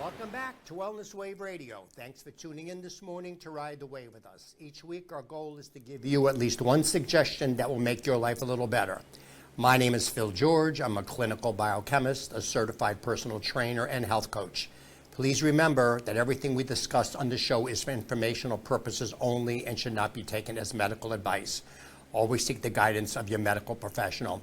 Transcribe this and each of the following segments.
Welcome back to Wellness Wave Radio. Thanks for tuning in this morning to ride the wave with us. Each week, our goal is to give you at least one suggestion that will make your life a little better. My name is Phil George. I'm a clinical biochemist, a certified personal trainer, and health coach. Please remember that everything we discuss on the show is for informational purposes only and should not be taken as medical advice. Always seek the guidance of your medical professional.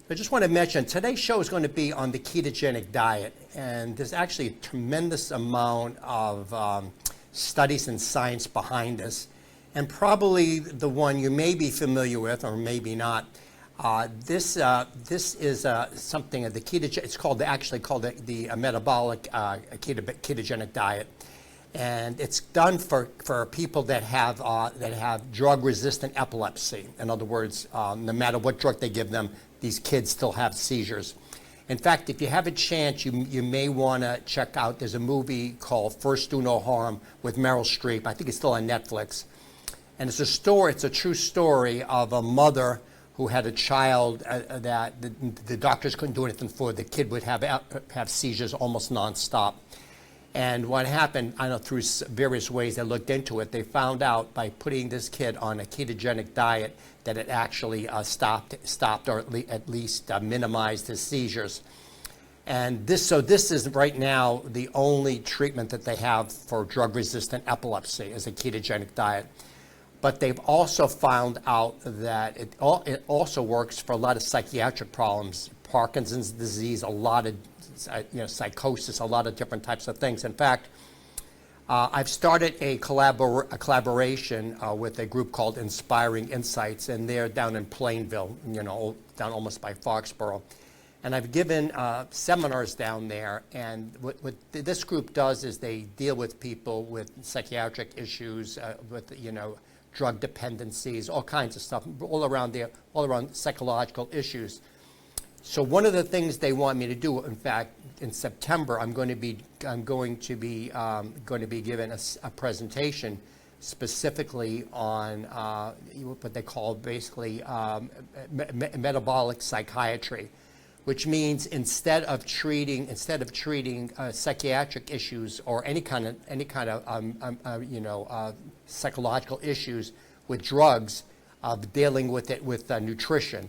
I just want to mention, today's show is going to be on the ketogenic diet, and there's actually a tremendous amount of studies and science behind this, and probably the one you may be familiar with or maybe not. This is something of the ketogenic. It's actually called the metabolic ketogenic diet, and it's done for people that have drug-resistant epilepsy. In other words, no matter what drug they give them, these kids still have seizures. In fact, if you have a chance, you may want to check out, there's a movie called First Do No Harm with Meryl Streep. I think it's still on Netflix. And it's a true story of a mother who had a child that the doctors couldn't do anything for. The kid would have seizures almost nonstop. And what happened, I know through various ways they looked into it, they found out by putting this kid on a ketogenic diet that it actually stopped or at least minimized his seizures. And this is right now the only treatment that they have for drug-resistant epilepsy is a ketogenic diet. But they've also found out that it also works for a lot of psychiatric problems, Parkinson's disease, a lot of psychosis, a lot of different types of things. In fact, I've started a collaboration with a group called Inspiring Insights, and they're down in Plainville, down almost by Foxborough. And I've given seminars down there, and what this group does is they deal with people with psychiatric issues, with drug dependencies, all kinds of stuff, all around psychological issues. So one of the things they want me to do, in fact, in September, I'm going to be given a presentation specifically on what they call basically metabolic psychiatry, which means instead of treating psychiatric issues or any kind of psychological issues with drugs, dealing with it with nutrition.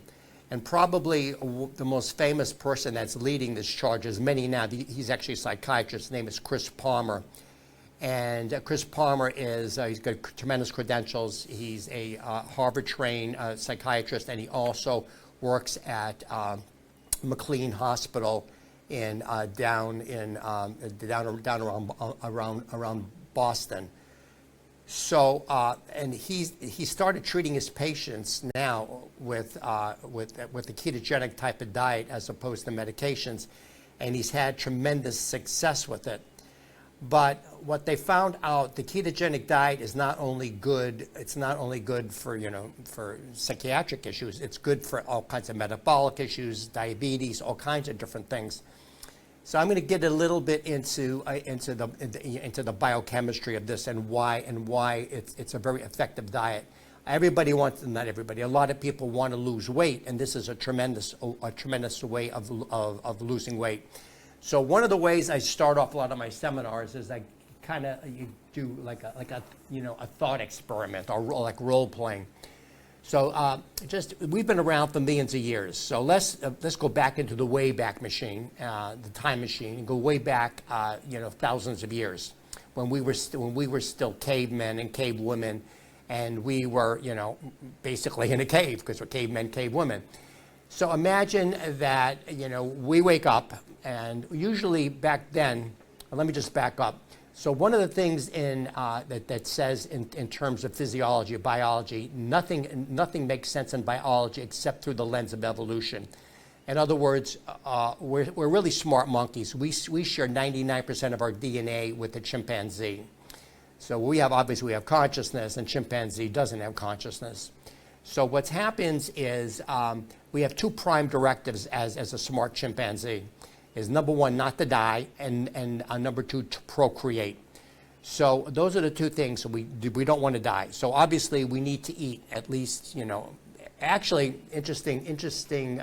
And probably the most famous person that's leading this charge is many now. He's actually a psychiatrist. His name is Chris Palmer. And Chris Palmer he's got tremendous credentials. He's a Harvard-trained psychiatrist, and he also works at McLean Hospital down around Boston. So, and he started treating his patients now with the ketogenic type of diet as opposed to medications, and he's had tremendous success with it. But what they found out, the ketogenic diet is not only good. It's not only good for for psychiatric issues. It's good for all kinds of metabolic issues, diabetes, all kinds of different things. So I'm going to get a little bit into the biochemistry of this and why it's a very effective diet. Everybody wants, not everybody, a lot of people want to lose weight, and this is a tremendous way of losing weight. So one of the ways I start off a lot of my seminars is you do like a thought experiment or like role playing. So we've been around for millions of years. So let's go back into the Wayback Machine, the time machine, and go way back, thousands of years, when we were still cavemen and cave women, and we were, basically in a cave because we're cavemen, cave women. So imagine that, we wake up, and usually back then, let me just back up. So one of the things that says in terms of physiology or biology, nothing makes sense in biology except through the lens of evolution. In other words, we're really smart monkeys. We share 99% of our DNA with the chimpanzee. So we have consciousness, and chimpanzee doesn't have consciousness. So what happens is we have two prime directives as a smart chimpanzee. Is number one, not to die, and number two, to procreate. So those are the two things. So we don't want to die. So obviously we need to eat at least, actually interesting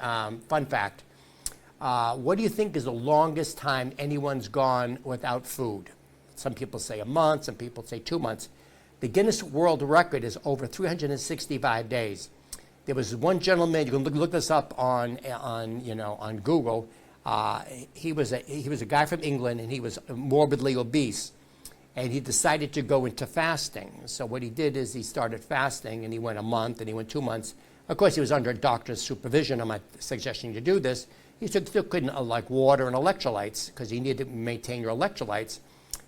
fun fact. What do you think is the longest time anyone's gone without food? Some people say a month, some people say 2 months. The Guinness World Record is over 365 days. There was one gentleman, you can look this up on Google. He was a guy from England, and he was morbidly obese, and he decided to go into fasting. So what he did is he started fasting, and he went a month, and he went 2 months. Of course, he was under a doctor's supervision. I'm not suggesting you do this. He still couldn't like water and electrolytes because he needed to maintain your electrolytes,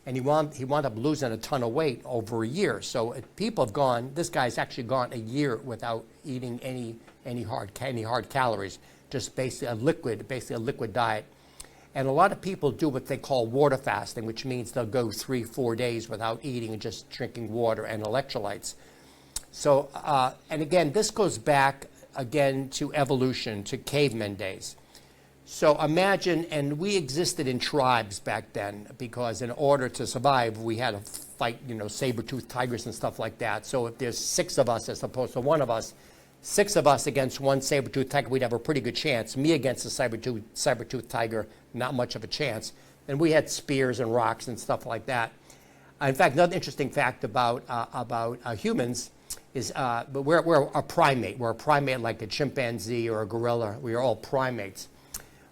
and he wound up losing a ton of weight over a year. So people have gone. This guy's actually gone a year without eating any hard calories, just basically a liquid diet. And a lot of people do what they call water fasting, which means they'll go 3-4 days without eating and just drinking water and electrolytes. So, and again, this goes back again to evolution, to caveman days. So imagine, and we existed in tribes back then because in order to survive, we had to fight, saber-toothed tigers and stuff like that. So if there's 6 of us as opposed to 1 of us, 6 of us against 1 saber-toothed tiger, we'd have a pretty good chance. Me against a saber-toothed tiger, not much of a chance. And we had spears and rocks and stuff like that. In fact, another interesting fact about humans is but we're a primate. We're a primate like a chimpanzee or a gorilla. We are all primates.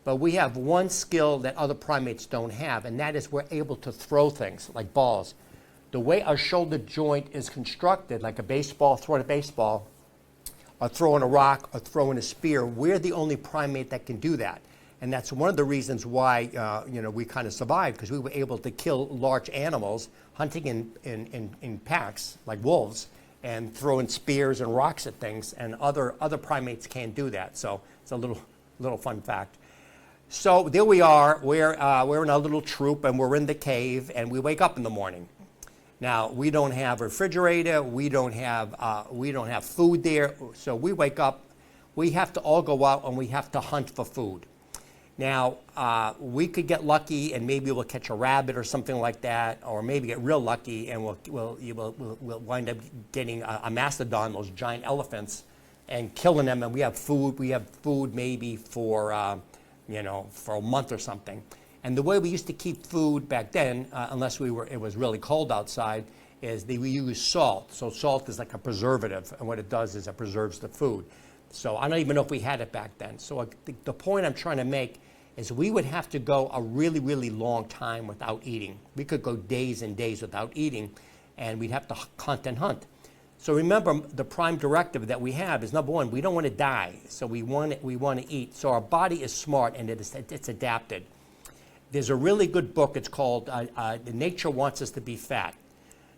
But we have one skill that other primates don't have, and that is we're able to throw things like balls. The way our shoulder joint is constructed, like a baseball, throwing a baseball, or throwing a rock, or throwing a spear, we're the only primate that can do that. And that's one of the reasons why we kind of survived, because we were able to kill large animals, hunting in packs, like wolves, and throwing spears and rocks at things, and other primates can't do that. So it's a little fun fact. So there we are. We're in a little troop, and we're in the cave, and we wake up in the morning. Now we don't have a refrigerator. We don't have food there. So we wake up. We have to all go out, and we have to hunt for food. Now we could get lucky, and maybe we'll catch a rabbit or something like that, or maybe get real lucky, and we'll wind up getting a mastodon, those giant elephants, and killing them. And we have food. We have food maybe for a month or something. And the way we used to keep food back then, unless it was really cold outside, is we use salt. So salt is like a preservative, and what it does is it preserves the food. So I don't even know if we had it back then. So the point I'm trying to make is we would have to go a really, really long time without eating. We could go days and days without eating, and we'd have to hunt and hunt. So remember, the prime directive that we have is, number one, we don't want to die, so we want to eat. So our body is smart, and it's adapted. There's a really good book. It's called Nature Wants Us to Be Fat.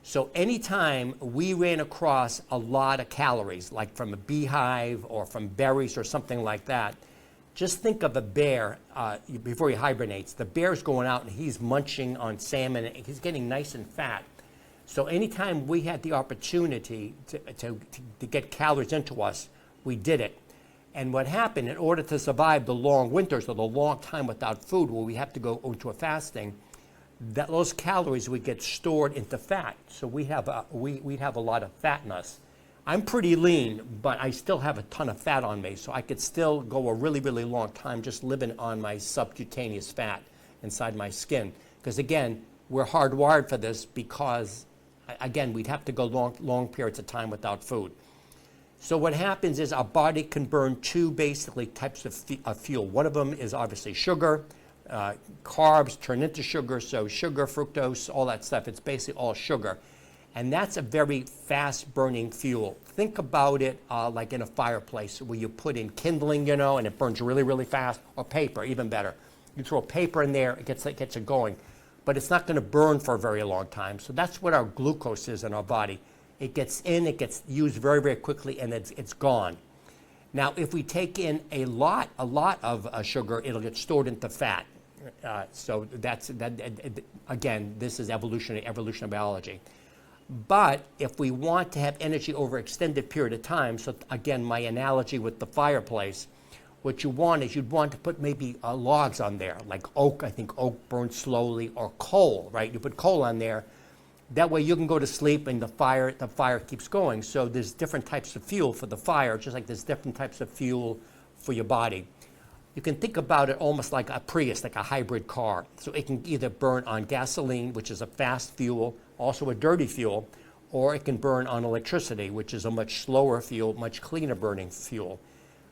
So anytime we ran across a lot of calories, like from a beehive or from berries or something like that, just think of a bear before he hibernates. The bear's going out, and he's munching on salmon, and he's getting nice and fat. So anytime we had the opportunity to get calories into us, we did it. And what happened, in order to survive the long winters or the long time without food, where we have to go into a fasting, those calories would get stored into fat. So we'd have a lot of fat in us. I'm pretty lean, but I still have a ton of fat on me, so I could still go a really, really long time just living on my subcutaneous fat inside my skin. Because again, we're hardwired for this because, again, we'd have to go long periods of time without food. So what happens is our body can burn 2 basically types of fuel. One of them is obviously sugar. Carbs turn into sugar, so sugar, fructose, all that stuff, it's basically all sugar. And that's a very fast-burning fuel. Think about it like in a fireplace where you put in kindling, and it burns really, really fast, or paper, even better. You throw paper in there, it gets it going. But it's not going to burn for a very long time. So that's what our glucose is in our body. It gets in, it gets used very, very quickly, and it's gone. Now, if we take in a lot of sugar, it'll get stored into fat. So again, this is evolutionary biology. But if we want to have energy over an extended period of time, so again, my analogy with the fireplace, what you want is you'd want to put maybe logs on there, like oak. I think oak burns slowly, or coal, right? You put coal on there. That way you can go to sleep and the fire keeps going. So there's different types of fuel for the fire, just like there's different types of fuel for your body. You can think about it almost like a Prius, like a hybrid car. So it can either burn on gasoline, which is a fast fuel, also a dirty fuel, or it can burn on electricity, which is a much slower fuel, much cleaner burning fuel.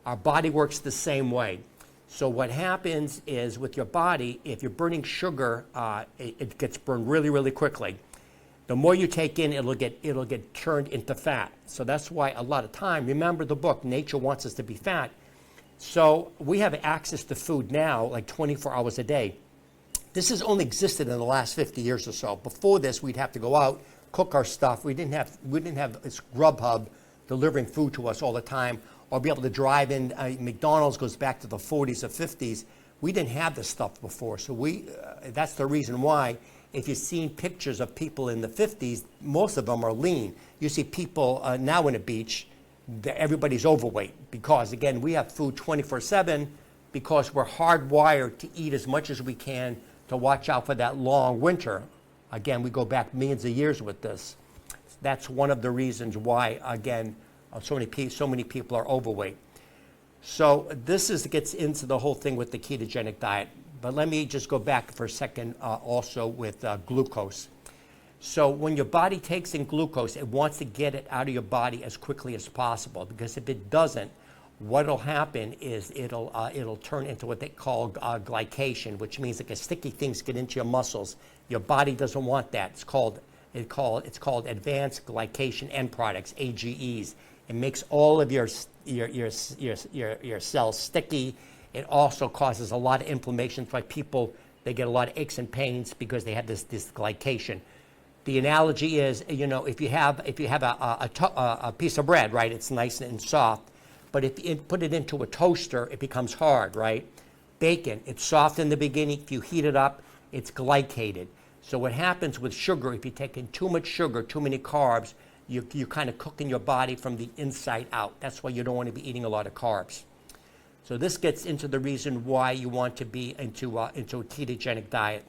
Our body works the same way. So what happens is with your body, if you're burning sugar, it gets burned really, really quickly. The more you take in, it'll get turned into fat. So that's why a lot of time, remember the book, Nature Wants Us to Be Fat. So we have access to food now, like 24 hours a day. This has only existed in the last 50 years or so. Before this, we'd have to go out, cook our stuff. We didn't have this Grubhub delivering food to us all the time, or be able to drive in. McDonald's goes back to the 40s or 50s. We didn't have this stuff before. So that's the reason why. If you've seen pictures of people in the 50s, most of them are lean. You see people now in a beach, everybody's overweight because, again, we have food 24/7 because we're hardwired to eat as much as we can to watch out for that long winter. Again, we go back millions of years with this. That's one of the reasons why, again, so many people are overweight. So this gets into the whole thing with the ketogenic diet. But let me just go back for a second also with glucose. So when your body takes in glucose, it wants to get it out of your body as quickly as possible, because if it doesn't, what'll happen is it'll turn into what they call glycation, which means like sticky things get into your muscles. Your body doesn't want that. It's called advanced glycation end products, AGEs. It makes all of your cells sticky. It also causes a lot of inflammation. That's why people, they get a lot of aches and pains because they have this glycation. The analogy is, if you have a piece of bread, right, it's nice and soft, but if you put it into a toaster, it becomes hard, right? Bacon, it's soft in the beginning. If you heat it up, it's glycated. So what happens with sugar, if you take in too much sugar, too many carbs, you're kind of cooking your body from the inside out. That's why you don't want to be eating a lot of carbs. So this gets into the reason why you want to be into a ketogenic diet.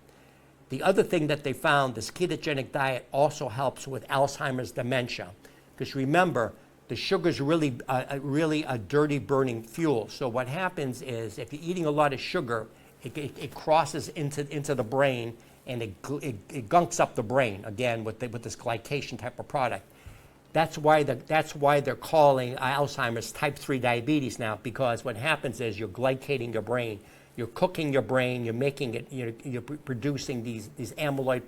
The other thing that they found, this ketogenic diet also helps with Alzheimer's dementia. Because remember, the sugar is really a dirty burning fuel. So what happens is if you're eating a lot of sugar, it crosses into the brain and it gunks up the brain, again, with this glycation type of product. That's why they're calling Alzheimer's type 3 diabetes now, because what happens is you're glycating your brain, you're cooking your brain, you're making it, you're producing these amyloid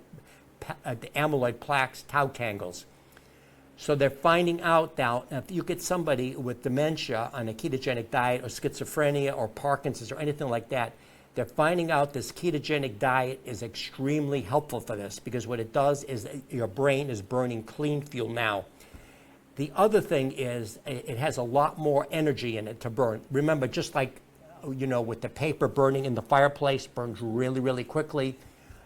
plaques, tau tangles. So they're finding out now, if you get somebody with dementia on a ketogenic diet or schizophrenia or Parkinson's or anything like that, they're finding out this ketogenic diet is extremely helpful for this, because what it does is your brain is burning clean fuel now. The other thing is it has a lot more energy in it to burn. Remember, just like, with the paper burning in the fireplace, burns really, really quickly,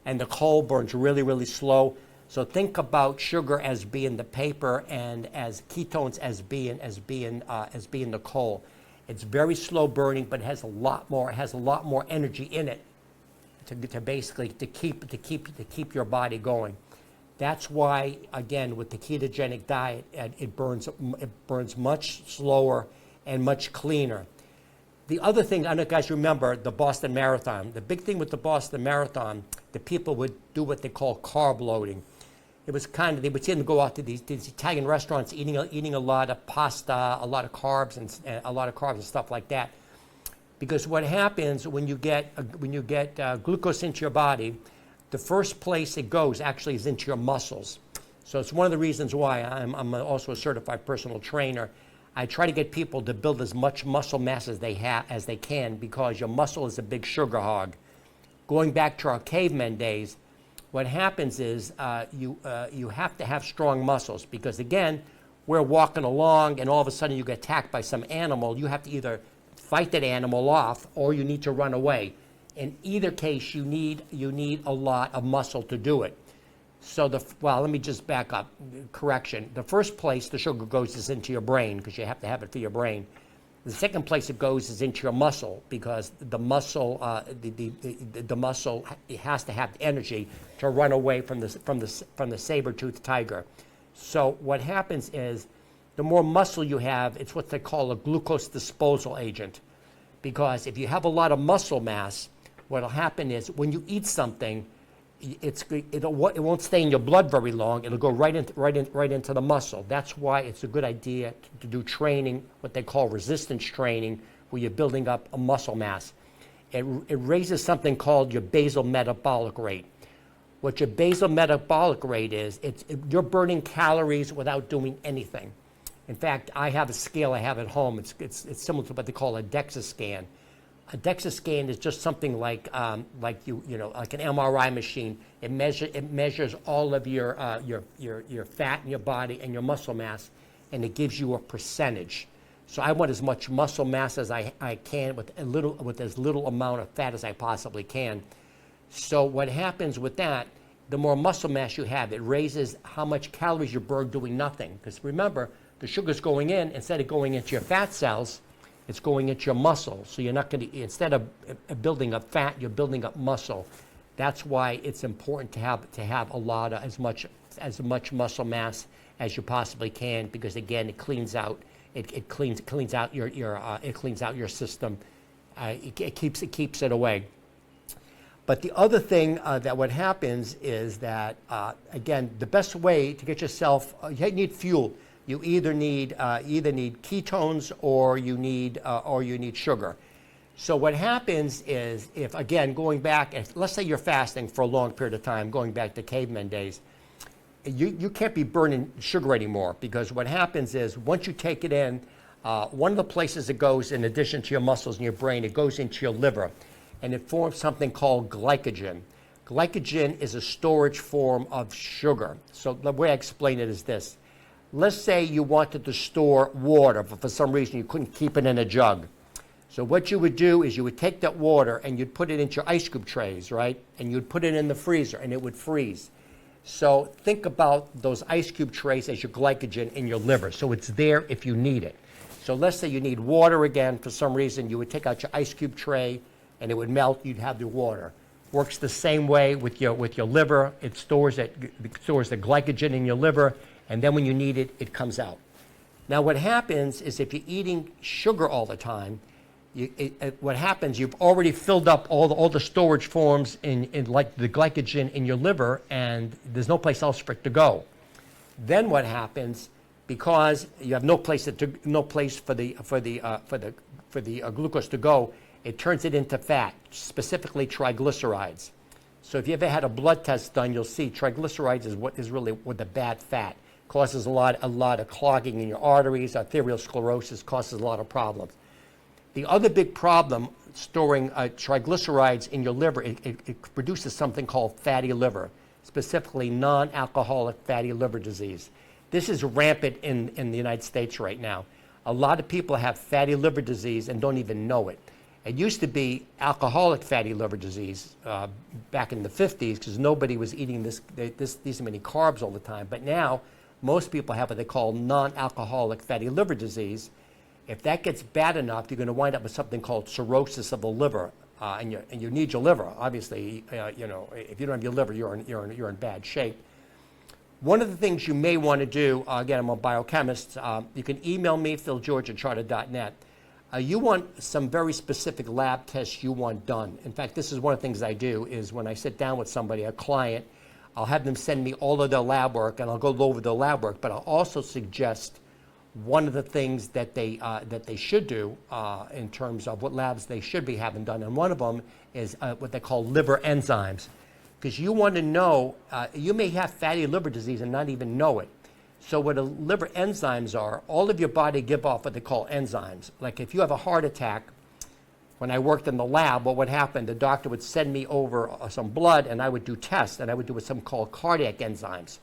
and the coal burns really, really slow. So think about sugar as being the paper and as ketones as being the coal. It's very slow burning, but it has a lot more energy in it to keep your body going. That's why, again, with the ketogenic diet, it burns much slower and much cleaner. The other thing, I don't know if you guys remember the Boston Marathon. The big thing with the Boston Marathon, the people would do what they call carb loading. It was they would tend to go out to these Italian restaurants eating a lot of pasta, a lot of carbs and stuff like that. Because what happens when you get glucose into your body, the first place it goes actually is into your muscles. So it's one of the reasons why I'm also a certified personal trainer. I try to get people to build as much muscle mass as they can, because your muscle is a big sugar hog. Going back to our caveman days, what happens is you have to have strong muscles, because again, we're walking along and all of a sudden you get attacked by some animal. You have to either fight that animal off or you need to run away. In either case, you need a lot of muscle to do it. So let me just back up. Correction. The first place the sugar goes is into your brain, because you have to have it for your brain. The second place it goes is into your muscle, because the muscle it has to have the energy to run away from the saber-toothed tiger. So what happens is the more muscle you have, it's what they call a glucose disposal agent. because if you have a lot of muscle mass, what will happen is when you eat something, it won't stay in your blood very long. It'll go right into the muscle. That's why it's a good idea to do training, what they call resistance training, where you're building up a muscle mass. It raises something called your basal metabolic rate. What your basal metabolic rate is, you're burning calories without doing anything. In fact, I have a scale I have at home. It's similar to what they call a DEXA scan. A DEXA scan is just something like an MRI machine. It measures all of your fat in your body and your muscle mass, and it gives you a percentage. So I want as much muscle mass as I can with as little amount of fat as I possibly can. So what happens with that, the more muscle mass you have, it raises how much calories you burn doing nothing. Because remember, the sugar's going in, instead of going into your fat cells, it's going into your muscle. So you're not going to, instead of building up fat, you're building up muscle. That's why it's important to have a lot of as much muscle mass as you possibly can, because again, it cleans out your system. It keeps it away. But the other thing that what happens is that again, the best way to get yourself, you need fuel. You either need ketones or you need sugar. So what happens is, if again going back, let's say you're fasting for a long period of time, going back to caveman days, you can't be burning sugar anymore, because what happens is once you take it in, one of the places it goes, in addition to your muscles and your brain, it goes into your liver, and it forms something called glycogen. Glycogen is a storage form of sugar. So the way I explain it is this. Let's say you wanted to store water, but for some reason you couldn't keep it in a jug. So what you would do is you would take that water and you'd put it into your ice cube trays, right? And you'd put it in the freezer and it would freeze. So think about those ice cube trays as your glycogen in your liver. So it's there if you need it. So let's say you need water again for some reason. You would take out your ice cube tray and it would melt. You'd have the water. Works the same way with your liver. It stores the glycogen in your liver. And then when you need it, it comes out. Now what happens is if you're eating sugar all the time, what happens, you've already filled up all the storage forms in like the glycogen in your liver, and there's no place else for it to go. Then what happens, because you have no place for the glucose to go, it turns it into fat, specifically triglycerides. So if you ever had a blood test done, you'll see triglycerides is what is really the bad fat. Causes a lot of clogging in your arteries, arterial sclerosis, causes a lot of problems. The other big problem storing triglycerides in your liver, it produces something called fatty liver, specifically non-alcoholic fatty liver disease. This is rampant in the United States right now. A lot of people have fatty liver disease and don't even know it. It used to be alcoholic fatty liver disease back in the 50s, because nobody was eating these many carbs all the time. But now, most people have what they call non-alcoholic fatty liver disease. If that gets bad enough, you're going to wind up with something called cirrhosis of the liver, and you need your liver. Obviously, if you don't have your liver, you're in bad shape. One of the things you may want to do, again, I'm a biochemist. You can email me, philgeorge@charter.net. You want some very specific lab tests you want done. In fact, this is one of the things I do, is when I sit down with somebody, a client, I'll have them send me all of their lab work, and I'll go over their lab work, but I'll also suggest one of the things that they should do in terms of what labs they should be having done. And one of them is what they call liver enzymes. Because you want to know, you may have fatty liver disease and not even know it. So what the liver enzymes are, all of your body give off what they call enzymes. Like if you have a heart attack, when I worked in the lab, what would happen, the doctor would send me over some blood, and I would do tests, and I would do something called cardiac enzymes.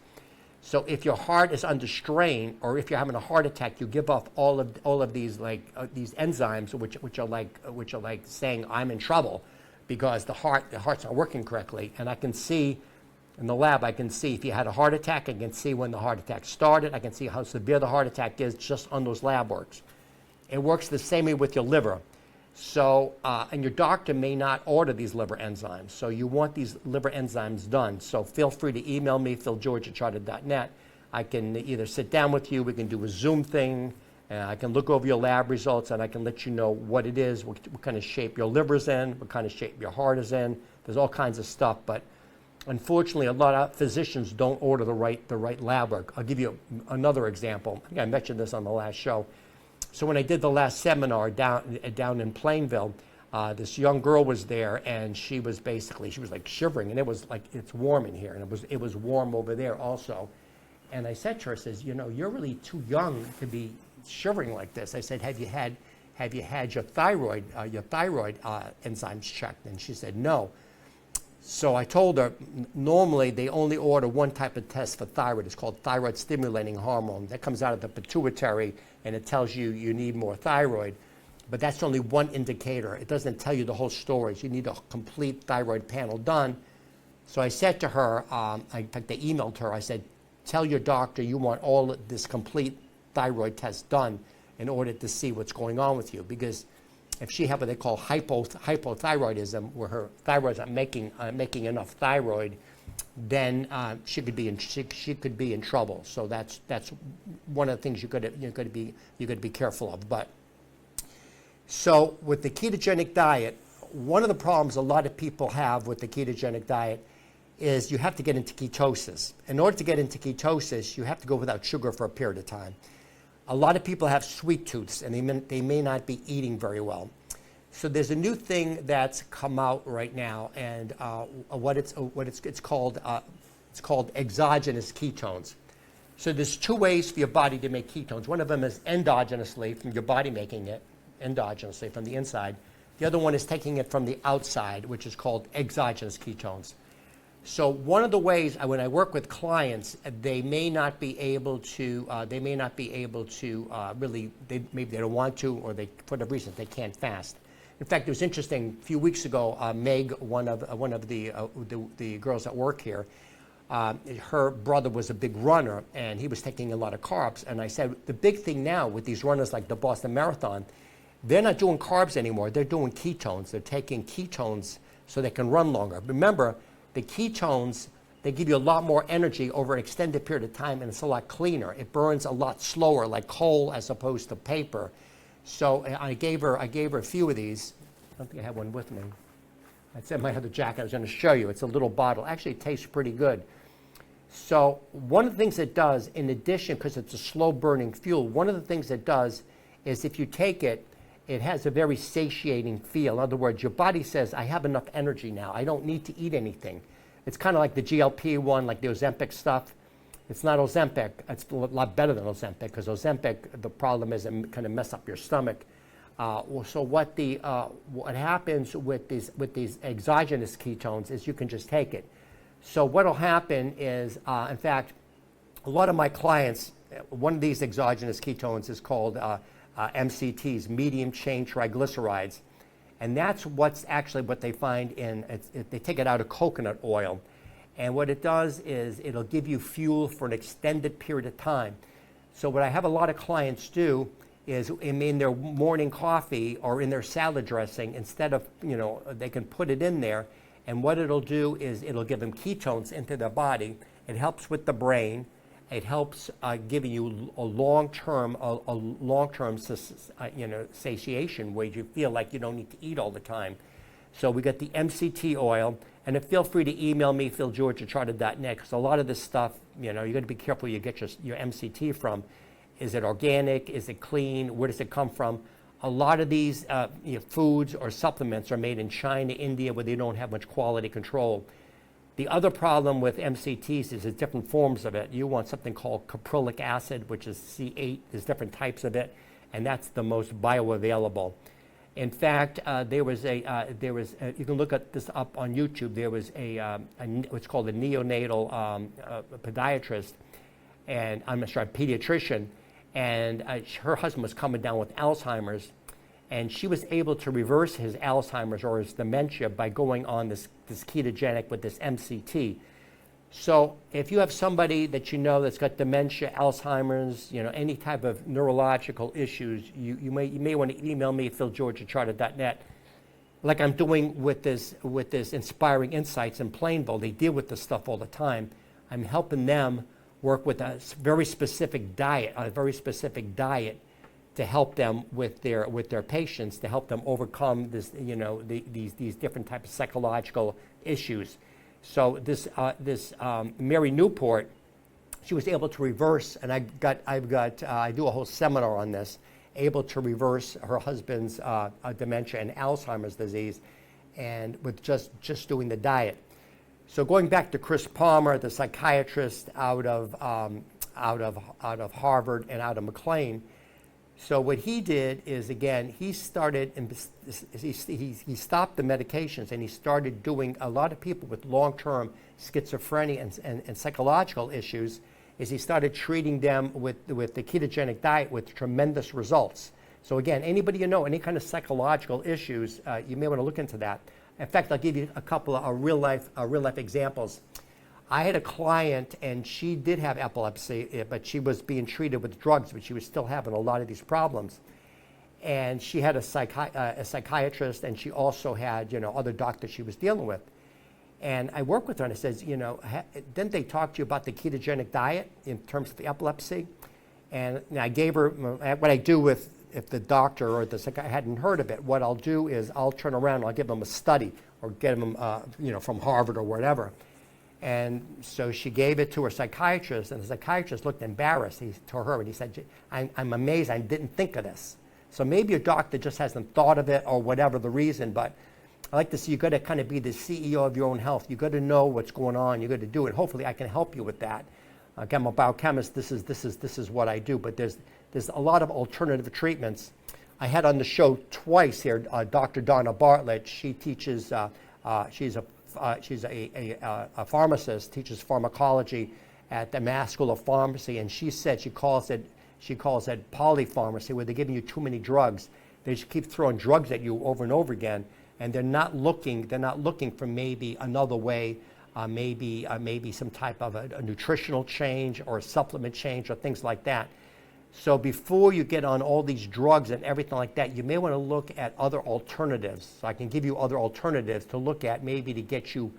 So if your heart is under strain, or if you're having a heart attack, you give off all of these these enzymes, which are like saying I'm in trouble, because the heart's not working correctly. And I can see in the lab, I can see if you had a heart attack, I can see when the heart attack started, I can see how severe the heart attack is just on those lab works. It works the same way with your liver. So, and your doctor may not order these liver enzymes. So you want these liver enzymes done. So feel free to email me, philgeorge@charter.net. I can either sit down with you, we can do a Zoom thing, And I can look over your lab results and I can let you know what it is, what kind of shape your liver's in, what kind of shape your heart is in. There's all kinds of stuff, but unfortunately, a lot of physicians don't order the right lab work. I'll give you another example. I think I mentioned this on the last show. So when I did the last seminar down in Plainville, this young girl was there, and she was like shivering, and it was like, it's warm in here, and it was warm over there also. And I said to her, I says, you know, you're really too young to be shivering like this. I said, have you had your thyroid enzymes checked? And she said, no. So I told her, normally they only order one type of test for thyroid. It's called thyroid stimulating hormone. That comes out of the pituitary, and it tells you you need more thyroid. But that's only one indicator. It doesn't tell you the whole story. So you need a complete thyroid panel done. So I said to her, in fact, I emailed her, I said, tell your doctor you want all this complete thyroid test done in order to see what's going on with you. Because if she had what they call hypothyroidism, where her thyroid's not making enough thyroid, then she could be in trouble. So that's one of the things you got to be careful of. But so with the ketogenic diet, one of the problems a lot of people have with the ketogenic diet is you have to get into ketosis. In order to get into ketosis, you have to go without sugar for a period of time. A lot of people have sweet tooths, and they may not be eating very well. So there's a new thing that's come out right now, and it's called exogenous ketones. So there's two ways for your body to make ketones. One of them is endogenously, from your body making it, endogenously from the inside. The other one is taking it from the outside, which is called exogenous ketones. So one of the ways when I work with clients, maybe they don't want to, or for whatever reason they can't fast. In fact, it was interesting. A few weeks ago, Meg, one of the girls that work here, her brother was a big runner, and he was taking a lot of carbs. And I said, the big thing now with these runners like the Boston Marathon, they're not doing carbs anymore. They're doing ketones. They're taking ketones so they can run longer. Remember, the ketones, they give you a lot more energy over an extended period of time, and it's a lot cleaner. It burns a lot slower, like coal as opposed to paper. So I gave her a few of these. I don't think I have one with me. I said my other jacket I was going to show you. It's a little bottle. Actually, it tastes pretty good. So one of the things it does, in addition, because it's a slow-burning fuel, one of the things it does is if you take it, it has a very satiating feel. In other words, your body says, I have enough energy now. I don't need to eat anything. It's kind of like the GLP-1, like the Ozempic stuff. It's not Ozempic. It's a lot better than Ozempic, because Ozempic, the problem is it kind of mess up your stomach. So what happens with these exogenous ketones is you can just take it. So what will happen is, in fact, a lot of my clients, one of these exogenous ketones is called MCTs, medium chain triglycerides. And that's what they find they take it out of coconut oil. And what it does is it'll give you fuel for an extended period of time. So what I have a lot of clients do is in their morning coffee or in their salad dressing, instead of, they can put it in there. And what it'll do is it'll give them ketones into their body. It helps with the brain. It helps giving you a long-term satiation where you feel like you don't need to eat all the time. So we got the MCT oil, and feel free to email me, philgeorge@charter.net, because a lot of this stuff, you got to be careful where you get your MCT from. Is it organic? Is it clean? Where does it come from? A lot of these foods or supplements are made in China, India, where they don't have much quality control. The other problem with MCTs is there's different forms of it. You want something called caprylic acid, which is C8. There's different types of it, and that's the most bioavailable. In fact, you can look at this up on YouTube. There was what's called a neonatal podiatrist, and I'm not sure, a pediatrician, and her husband was coming down with Alzheimer's, and she was able to reverse his Alzheimer's or his dementia by going on this ketogenic with this MCT. So if you have somebody that that's got dementia, Alzheimer's, any type of neurological issues, you may want to email me, philgeorge@charter.net, like I'm doing with this Inspiring Insights in Plainville. They deal with this stuff all the time. I'm helping them work with a very specific diet, to help them with their patients, to help them overcome this, these different types of psychological issues. So this Mary Newport, she was able to reverse, and I do a whole seminar on this, able to reverse her husband's dementia and Alzheimer's disease, and with just doing the diet. So going back to Chris Palmer, the psychiatrist out of Harvard and out of McLean. So what he did is, again, he started, he stopped the medications, and he started doing a lot of people with long-term schizophrenia and psychological issues, is he started treating them with the ketogenic diet with tremendous results. So again, anybody any kind of psychological issues, you may want to look into that. In fact, I'll give you a couple of real life examples. I had a client, and she did have epilepsy, but she was being treated with drugs, but she was still having a lot of these problems. And she had a psychiatrist, and she also had, other doctors she was dealing with. And I worked with her, and I said, didn't they talk to you about the ketogenic diet in terms of the epilepsy? And I gave her, what I do with, if the doctor or the psychiatrist hadn't heard of it, what I'll do is I'll turn around and I'll give them a study or get them, from Harvard or whatever. And so she gave it to her psychiatrist, and the psychiatrist looked embarrassed to her, and he said, I'm amazed, I didn't think of this. So maybe your doctor just hasn't thought of it or whatever the reason, but I like to see you got to kind of be the CEO of your own health. You got to know what's going on. You got to do it. Hopefully I can help you with that. Again, I'm a biochemist. This is what I do, but there's a lot of alternative treatments. I had on the show twice here Dr. Donna Bartlett. She teaches, she's a pharmacist, teaches pharmacology at the Mass School of Pharmacy, and she said she calls it polypharmacy, where they're giving you too many drugs. They just keep throwing drugs at you over and over again, and they're not looking for maybe another way, maybe some type of a nutritional change or a supplement change or things like that. So before you get on all these drugs and everything like that, you may want to look at other alternatives. So I can give you other alternatives to look at, maybe to get you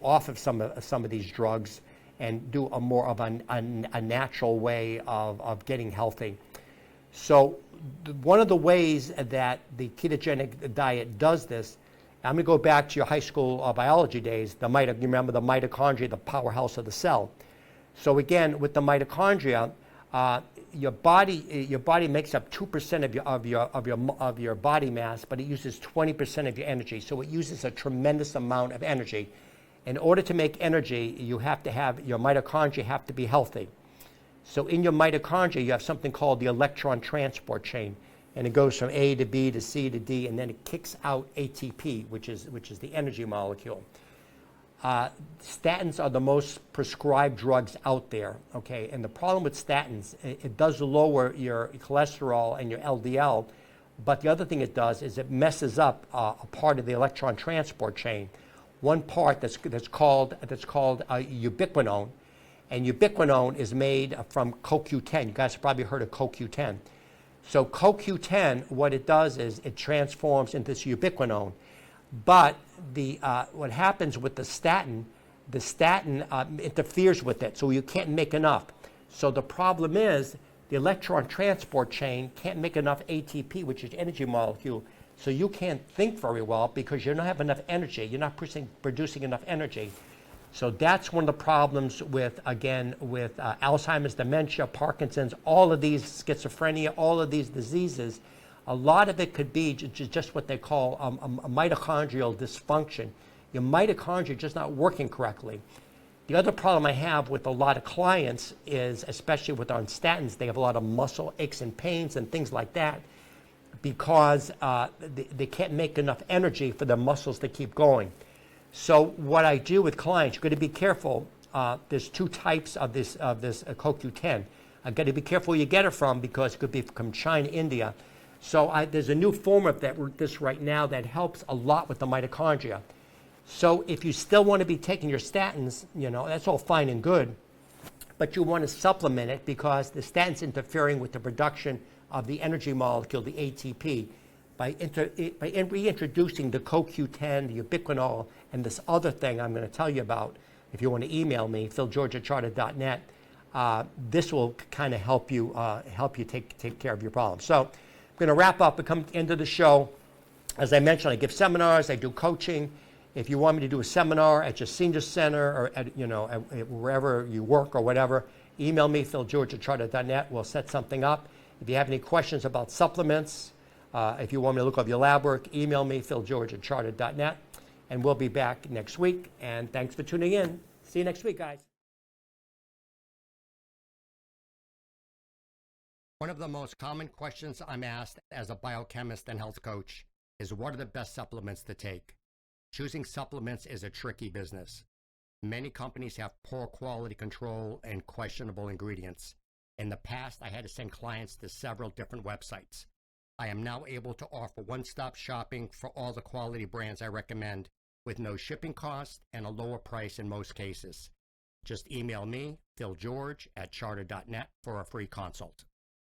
off of some of these drugs and do a more of a natural way of getting healthy. So one of the ways that the ketogenic diet does this, I'm going to go back to your high school biology days. You remember the mitochondria, the powerhouse of the cell. So again, with the mitochondria, your body makes up 2% of your body mass, but it uses 20% of your energy. So it uses a tremendous amount of energy. In order to make energy, your mitochondria have to be healthy. So in your mitochondria, you have something called the electron transport chain, and it goes from A to B to C to D, and then it kicks out ATP, which is the energy molecule. Statins are the most prescribed drugs out there, okay? And the problem with statins, it does lower your cholesterol and your LDL, but the other thing it does is it messes up a part of the electron transport chain. One part that's called ubiquinone, and ubiquinone is made from CoQ10. You guys have probably heard of CoQ10. So CoQ10, what it does is it transforms into this ubiquinone. But what happens with the statin interferes with it, so you can't make enough. So the problem is the electron transport chain can't make enough ATP, which is energy molecule, so you can't think very well because you don't have enough energy. You're not producing enough energy. So that's one of the problems with Alzheimer's, dementia, Parkinson's, all of these schizophrenia, all of these diseases. A lot of it could be just what they call a mitochondrial dysfunction. Your mitochondria are just not working correctly. The other problem I have with a lot of clients is, especially with on statins, they have a lot of muscle aches and pains and things like that because they can't make enough energy for the muscles to keep going. So what I do with clients, you've got to be careful. There's two types of this CoQ10. I've got to be careful where you get it from because it could be from China, India. So there's a new form of this right now that helps a lot with the mitochondria. So if you still want to be taking your statins, that's all fine and good, but you want to supplement it because the statin's interfering with the production of the energy molecule, the ATP. By reintroducing the CoQ10, the ubiquinol, and this other thing I'm going to tell you about, if you want to email me, philgeorge@charter.net, this will kind of help you take care of your problem. So I'm going to wrap up and come into the show. As I mentioned, I give seminars, I do coaching. If you want me to do a seminar at your senior center or at, wherever you work or whatever, email me, philgeorge@charter.net. We'll set something up. If you have any questions about supplements, if you want me to look up your lab work, email me, philgeorge@charter.net. And we'll be back next week. And thanks for tuning in. See you next week, guys. One of the most common questions I'm asked as a biochemist and health coach is, what are the best supplements to take? Choosing supplements is a tricky business. Many companies have poor quality control and questionable ingredients. In the past, I had to send clients to several different websites. I am now able to offer one-stop shopping for all the quality brands I recommend with no shipping cost and a lower price in most cases. Just email me, philgeorge@charter.net, for a free consult.